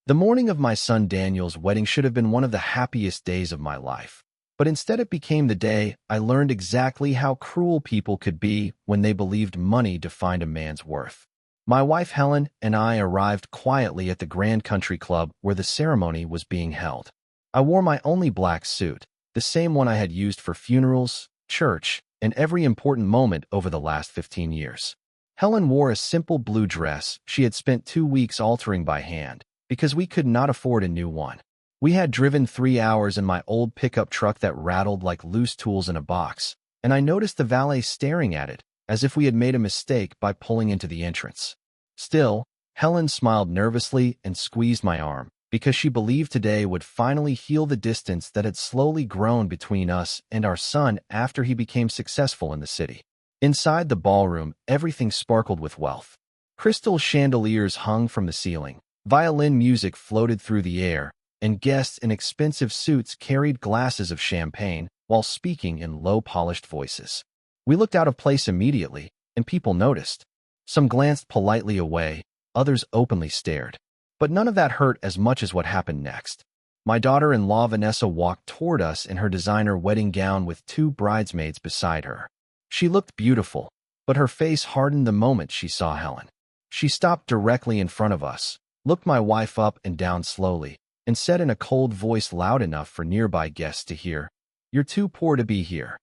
The morning of my son Daniel's wedding should have been one of the happiest days of my life. But instead it became the day I learned exactly how cruel people could be when they believed money defined a man's worth. My wife Helen and I arrived quietly at the Grand Country Club where the ceremony was being held. I wore my only black suit, the same one I had used for funerals, church, and every important moment over the last 15 years. Helen wore a simple blue dress she had spent 2 weeks altering by hand, because we could not afford a new one. We had driven 3 hours in my old pickup truck that rattled like loose tools in a box, and I noticed the valet staring at it, as if we had made a mistake by pulling into the entrance. Still, Helen smiled nervously and squeezed my arm, because she believed today would finally heal the distance that had slowly grown between us and our son after he became successful in the city. Inside the ballroom, everything sparkled with wealth. Crystal chandeliers hung from the ceiling, violin music floated through the air, and guests in expensive suits carried glasses of champagne while speaking in low-polished voices. We looked out of place immediately, and people noticed. Some glanced politely away, others openly stared. But none of that hurt as much as what happened next. My daughter-in-law Vanessa walked toward us in her designer wedding gown with 2 bridesmaids beside her. She looked beautiful, but her face hardened the moment she saw Helen. She stopped directly in front of us, looked my wife up and down slowly, and said in a cold voice loud enough for nearby guests to hear, "You're too poor to be here."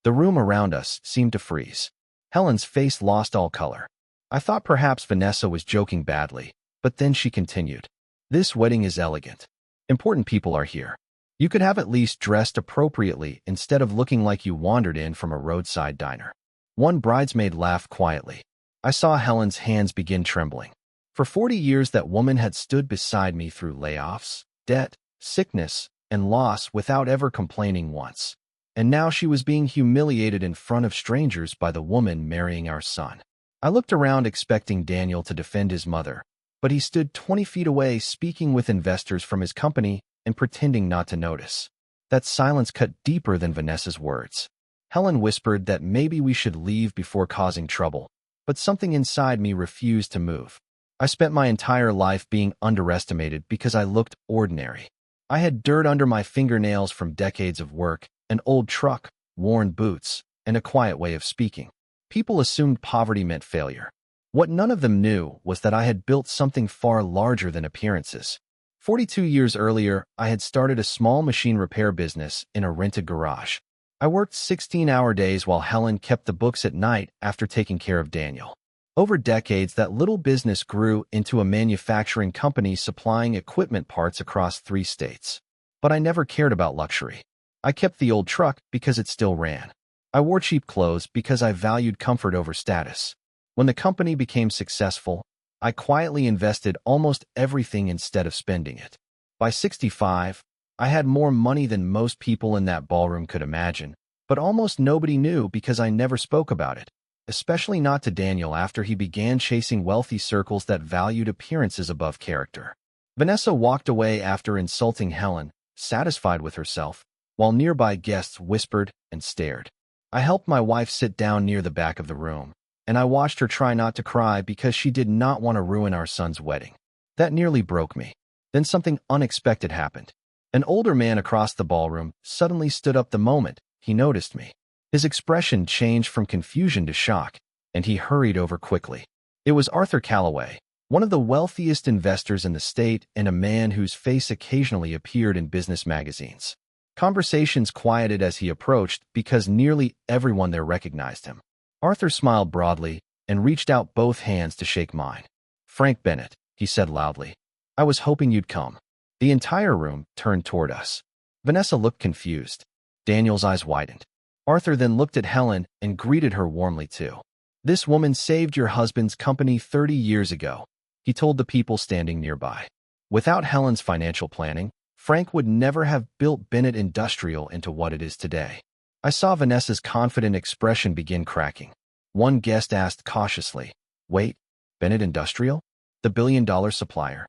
The room around us seemed to freeze. Helen's face lost all color. I thought perhaps Vanessa was joking badly, but then she continued, "This wedding is elegant. Important people are here. You could have at least dressed appropriately instead of looking like you wandered in from a roadside diner." One bridesmaid laughed quietly. I saw Helen's hands begin trembling. For 40 years that woman had stood beside me through layoffs, debt, sickness, and loss without ever complaining once. And now she was being humiliated in front of strangers by the woman marrying our son. I looked around expecting Daniel to defend his mother, but he stood 20 feet away speaking with investors from his company and pretending not to notice. That silence cut deeper than Vanessa's words. Helen whispered that maybe we should leave before causing trouble, but something inside me refused to move. I spent my entire life being underestimated because I looked ordinary. I had dirt under my fingernails from decades of work, an old truck, worn boots, and a quiet way of speaking. People assumed poverty meant failure. What none of them knew was that I had built something far larger than appearances. 42 years earlier, I had started a small machine repair business in a rented garage. I worked 16-hour days while Helen kept the books at night after taking care of Daniel. Over decades, that little business grew into a manufacturing company supplying equipment parts across 3 states. But I never cared about luxury. I kept the old truck because it still ran. I wore cheap clothes because I valued comfort over status. When the company became successful, I quietly invested almost everything instead of spending it. By 65, I had more money than most people in that ballroom could imagine, but almost nobody knew because I never spoke about it, especially not to Daniel after he began chasing wealthy circles that valued appearances above character. Vanessa walked away after insulting Helen, satisfied with herself, while nearby guests whispered and stared. I helped my wife sit down near the back of the room, and I watched her try not to cry because she did not want to ruin our son's wedding. That nearly broke me. Then something unexpected happened. An older man across the ballroom suddenly stood up the moment he noticed me. His expression changed from confusion to shock, and he hurried over quickly. It was Arthur Calloway, one of the wealthiest investors in the state and a man whose face occasionally appeared in business magazines. Conversations quieted as he approached because nearly everyone there recognized him. Arthur smiled broadly and reached out both hands to shake mine. "Frank Bennett," he said loudly. "I was hoping you'd come." The entire room turned toward us. Vanessa looked confused. Daniel's eyes widened. Arthur then looked at Helen and greeted her warmly too. "This woman saved your husband's company 30 years ago," he told the people standing nearby. Without Helen's financial planning, Frank would never have built Bennett Industrial into what it is today. I saw Vanessa's confident expression begin cracking. One guest asked cautiously, "Wait, Bennett Industrial? The billion-dollar supplier?"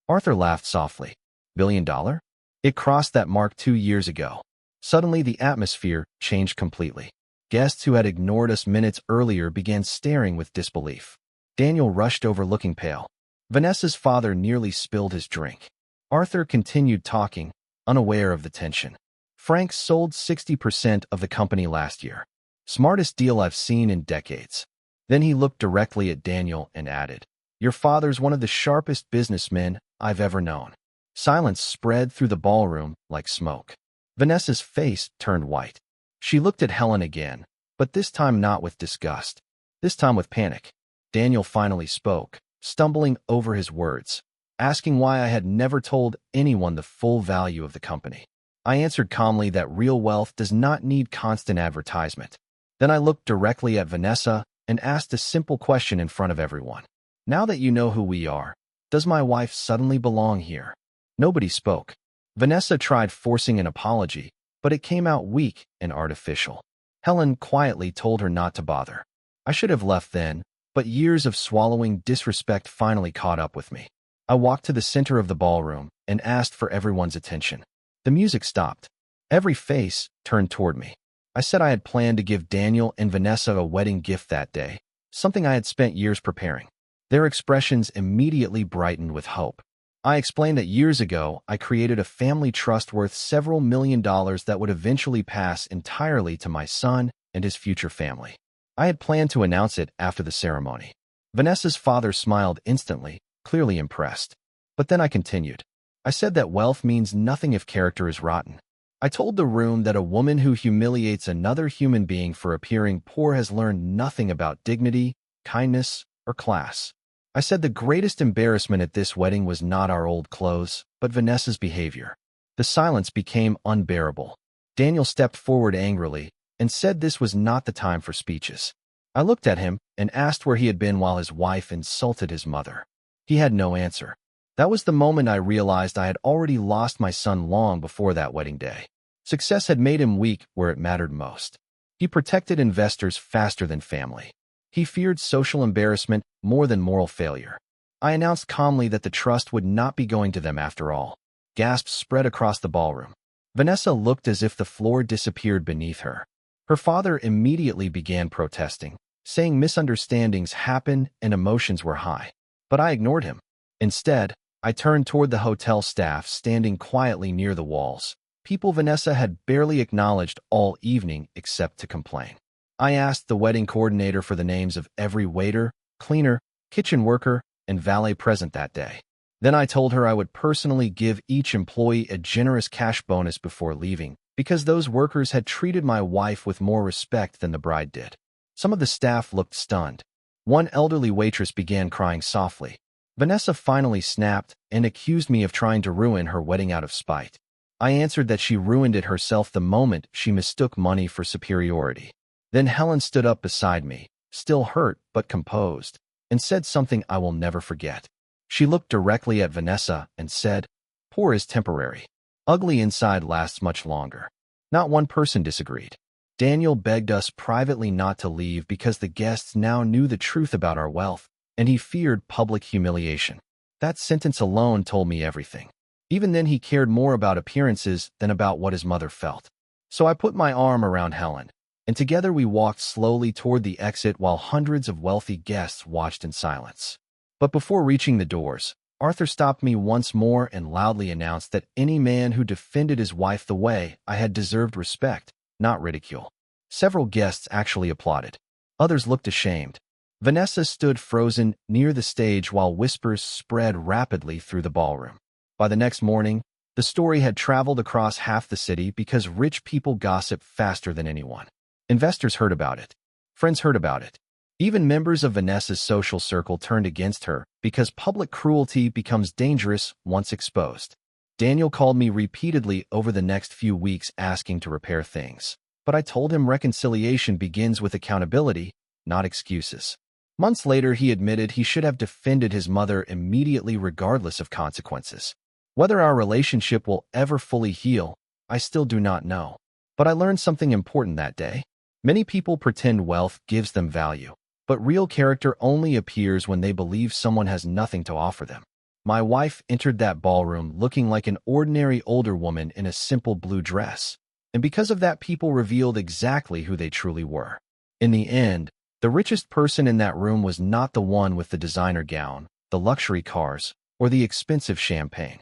Arthur laughed softly. "Billion-dollar? It crossed that mark 2 years ago." Suddenly, the atmosphere changed completely. Guests who had ignored us minutes earlier began staring with disbelief. Daniel rushed over looking pale. Vanessa's father nearly spilled his drink. Arthur continued talking, unaware of the tension. Frank sold 60% of the company last year. Smartest deal I've seen in decades. Then he looked directly at Daniel and added, "Your father's one of the sharpest businessmen I've ever known." Silence spread through the ballroom like smoke. Vanessa's face turned white. She looked at Helen again, but this time not with disgust. This time with panic. Daniel finally spoke, stumbling over his words, asking why I had never told anyone the full value of the company. I answered calmly that real wealth does not need constant advertisement. Then I looked directly at Vanessa and asked a simple question in front of everyone. "Now that you know who we are, does my wife suddenly belong here?" Nobody spoke. Vanessa tried forcing an apology, but it came out weak and artificial. Helen quietly told her not to bother. I should have left then, but years of swallowing disrespect finally caught up with me. I walked to the center of the ballroom and asked for everyone's attention. The music stopped. Every face turned toward me. I said I had planned to give Daniel and Vanessa a wedding gift that day, something I had spent years preparing. Their expressions immediately brightened with hope. I explained that years ago I created a family trust worth several $1,000,000 that would eventually pass entirely to my son and his future family. I had planned to announce it after the ceremony. Vanessa's father smiled instantly, clearly impressed. But then I continued. I said that wealth means nothing if character is rotten. I told the room that a woman who humiliates another human being for appearing poor has learned nothing about dignity, kindness, or class. I said the greatest embarrassment at this wedding was not our old clothes, but Vanessa's behavior. The silence became unbearable. Daniel stepped forward angrily and said this was not the time for speeches. I looked at him and asked where he had been while his wife insulted his mother. He had no answer. That was the moment I realized I had already lost my son long before that wedding day. Success had made him weak where it mattered most. He protected investors faster than family. He feared social embarrassment more than moral failure. I announced calmly that the trust would not be going to them after all. Gasps spread across the ballroom. Vanessa looked as if the floor disappeared beneath her. Her father immediately began protesting, saying misunderstandings happened and emotions were high. But I ignored him. Instead, I turned toward the hotel staff standing quietly near the walls, people Vanessa had barely acknowledged all evening except to complain. I asked the wedding coordinator for the names of every waiter, cleaner, kitchen worker, and valet present that day. Then I told her I would personally give each employee a generous cash bonus before leaving, because those workers had treated my wife with more respect than the bride did. Some of the staff looked stunned. One elderly waitress began crying softly. Vanessa finally snapped and accused me of trying to ruin her wedding out of spite. I answered that she ruined it herself the moment she mistook money for superiority. Then Helen stood up beside me, still hurt but composed, and said something I will never forget. She looked directly at Vanessa and said, "Poor is temporary. Ugly inside lasts much longer." Not one person disagreed. Daniel begged us privately not to leave because the guests now knew the truth about our wealth, and he feared public humiliation. That sentence alone told me everything. Even then he cared more about appearances than about what his mother felt. So I put my arm around Helen, and together we walked slowly toward the exit while hundreds of wealthy guests watched in silence. But before reaching the doors, Arthur stopped me once more and loudly announced that any man who defended his wife the way I had deserved respect, not ridicule. Several guests actually applauded. Others looked ashamed. Vanessa stood frozen near the stage while whispers spread rapidly through the ballroom. By the next morning, the story had traveled across half the city because rich people gossip faster than anyone. Investors heard about it. Friends heard about it. Even members of Vanessa's social circle turned against her because public cruelty becomes dangerous once exposed. Daniel called me repeatedly over the next few weeks asking to repair things. But I told him reconciliation begins with accountability, not excuses. Months later, he admitted he should have defended his mother immediately regardless of consequences. Whether our relationship will ever fully heal, I still do not know. But I learned something important that day. Many people pretend wealth gives them value, but real character only appears when they believe someone has nothing to offer them. My wife entered that ballroom looking like an ordinary older woman in a simple blue dress, and because of that, people revealed exactly who they truly were. In the end, the richest person in that room was not the one with the designer gown, the luxury cars, or the expensive champagne.